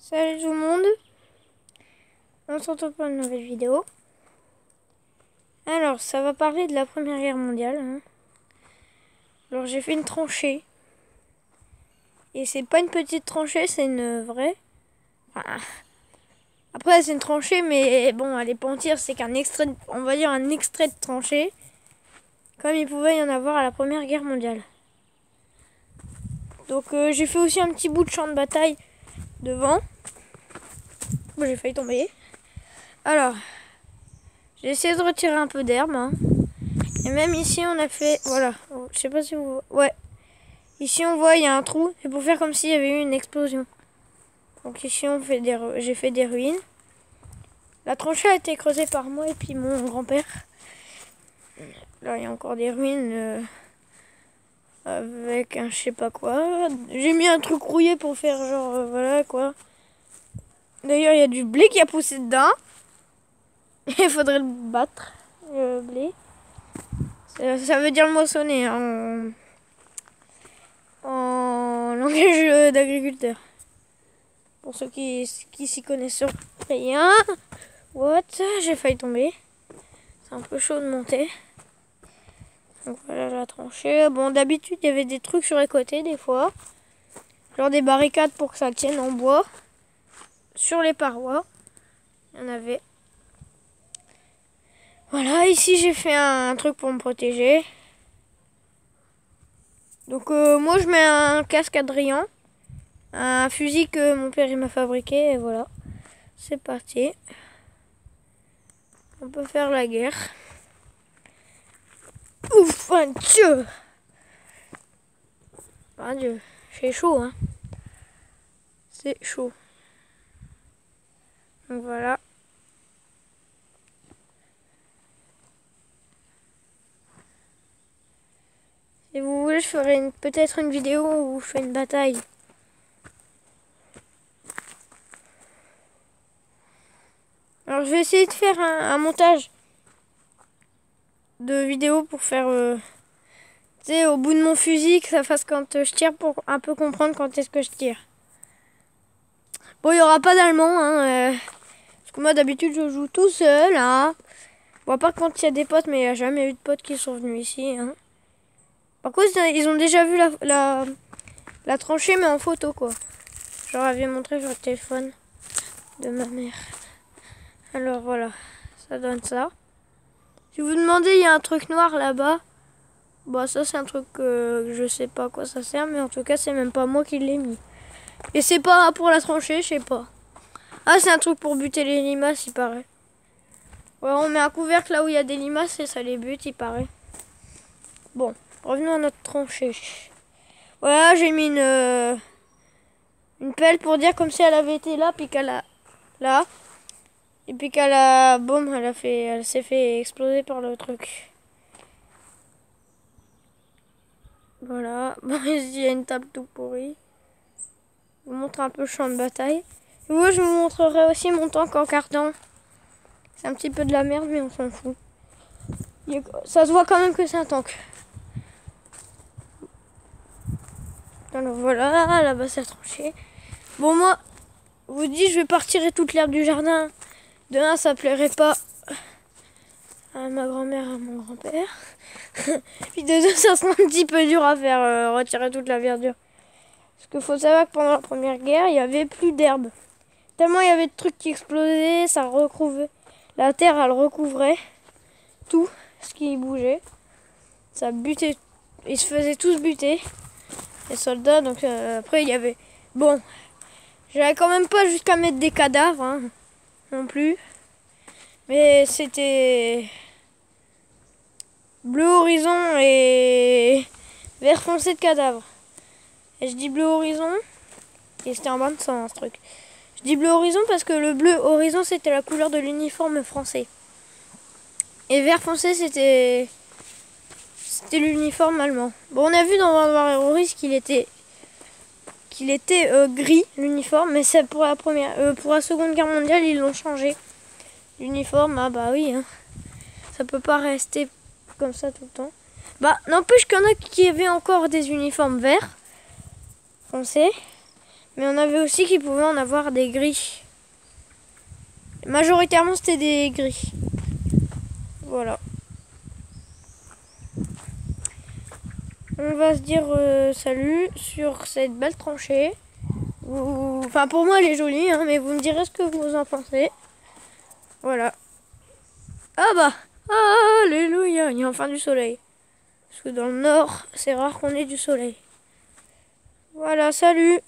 Salut tout le monde, on se retrouve pour une nouvelle vidéo. Alors ça va parler de la Première Guerre mondiale. Alors j'ai fait une tranchée. Et c'est pas une petite tranchée, c'est une vraie. Enfin, après c'est une tranchée mais bon elle est pas entière, c'est qu'un extrait, on va dire un extrait de tranchée. Comme il pouvait y en avoir à la Première Guerre mondiale. Donc j'ai fait aussi un petit bout de champ de bataille devant. Bon, j'ai failli tomber. Alors, j'ai essayé de retirer un peu d'herbe. Et même ici, on a fait... Voilà, je sais pas si vous... Ouais. Ici, on voit, il y a un trou. C'est pour faire comme s'il y avait eu une explosion. Donc ici, on fait j'ai fait des ruines. La tranchée a été creusée par moi et puis mon grand-père. Là, il y a encore des ruines avec un je sais pas quoi. J'ai mis un truc rouillé pour faire genre... voilà, quoi. D'ailleurs, il y a du blé qui a poussé dedans. Il faudrait le battre, le blé. Ça veut dire moissonner en langage d'agriculteur. Pour ceux qui s'y connaissent sur rien. What? J'ai failli tomber. C'est un peu chaud de monter. Donc voilà la tranchée. Bon, d'habitude, il y avait des trucs sur les côtés des fois. Genre des barricades pour que ça tienne en bois. Sur les parois. Il y en avait. Voilà, ici j'ai fait un truc pour me protéger. Donc moi je mets un casque Adrien, un fusil que mon père il m'a fabriqué et voilà. C'est parti. On peut faire la guerre. Ouf, un dieu. Un dieu, c'est chaud hein. C'est chaud. Donc voilà. Si vous voulez, je ferai peut-être une vidéo où je fais une bataille. Alors je vais essayer de faire un montage de vidéo pour faire, tu sais, au bout de mon fusil, que ça fasse quand je tire pour un peu comprendre quand est-ce que je tire. Bon, il n'y aura pas d'allemand, hein, parce que moi d'habitude je joue tout seul, hein. Bon, à part quand il y a des potes, mais il n'y a jamais eu de potes qui sont venus ici, hein. Par contre, ils ont déjà vu la tranchée, mais en photo, quoi. Je leur avais montré sur le téléphone de ma mère. Alors voilà, ça donne ça. Si vous demandez, il y a un truc noir là-bas. Bah ça c'est un truc que je sais pas à quoi ça sert, mais en tout cas c'est même pas moi qui l'ai mis. Et c'est pas pour la tranchée, je sais pas. Ah, c'est un truc pour buter les limaces, il paraît. Ouais, on met un couvercle là où il y a des limaces et ça les bute, il paraît. Bon, revenons à notre tranchée. Voilà, j'ai mis une pelle pour dire comme si elle avait été là, puis qu'elle a... là. Et puis qu'elle a... boum, elle s'est fait exploser par le truc. Voilà. Bon, ici, il y a une table tout pourrie. Je vous montre un peu le champ de bataille. Et moi, je vous montrerai aussi mon tank en carton. C'est un petit peu de la merde, mais on s'en fout. Ça se voit quand même que c'est un tank. Alors voilà, là-bas c'est tranché. Bon, moi, je vous dis, je vais pas retirer toute l'herbe du jardin. De un, ça plairait pas à ma grand-mère, à mon grand-père. Puis de deux, ça sera un petit peu dur à faire, retirer toute la verdure. Parce qu'il faut savoir que pendant la Première Guerre, il n'y avait plus d'herbe. Tellement il y avait de trucs qui explosaient, ça recouvrait. La terre, elle recouvrait tout ce qui bougeait. Ça butait. Ils se faisaient tous buter, les soldats. Donc après, il y avait... Bon, j'avais quand même pas jusqu'à mettre des cadavres, hein, non plus. Mais c'était... bleu horizon et vert foncé de cadavres. Et je dis bleu horizon, et c'était un bain de sang, ce truc. Je dis bleu horizon parce que le bleu horizon, c'était la couleur de l'uniforme français. Et vert foncé, c'était l'uniforme allemand. Bon, on a vu dans War Heroes qu'il était gris, l'uniforme, mais c'est pour la Seconde Guerre mondiale, ils l'ont changé. L'uniforme, ah bah oui, hein. Ça peut pas rester comme ça tout le temps. Bah, n'empêche qu'il y en a qui avaient encore des uniformes verts foncés. Mais on avait aussi qui pouvaient en avoir des gris. Majoritairement, c'était des gris. Voilà. On va se dire salut sur cette belle tranchée. Enfin, pour moi, elle est jolie, hein, mais vous me direz ce que vous en pensez. Voilà. Ah bah, alléluia, il y a enfin du soleil. Parce que dans le nord, c'est rare qu'on ait du soleil. Voilà, salut.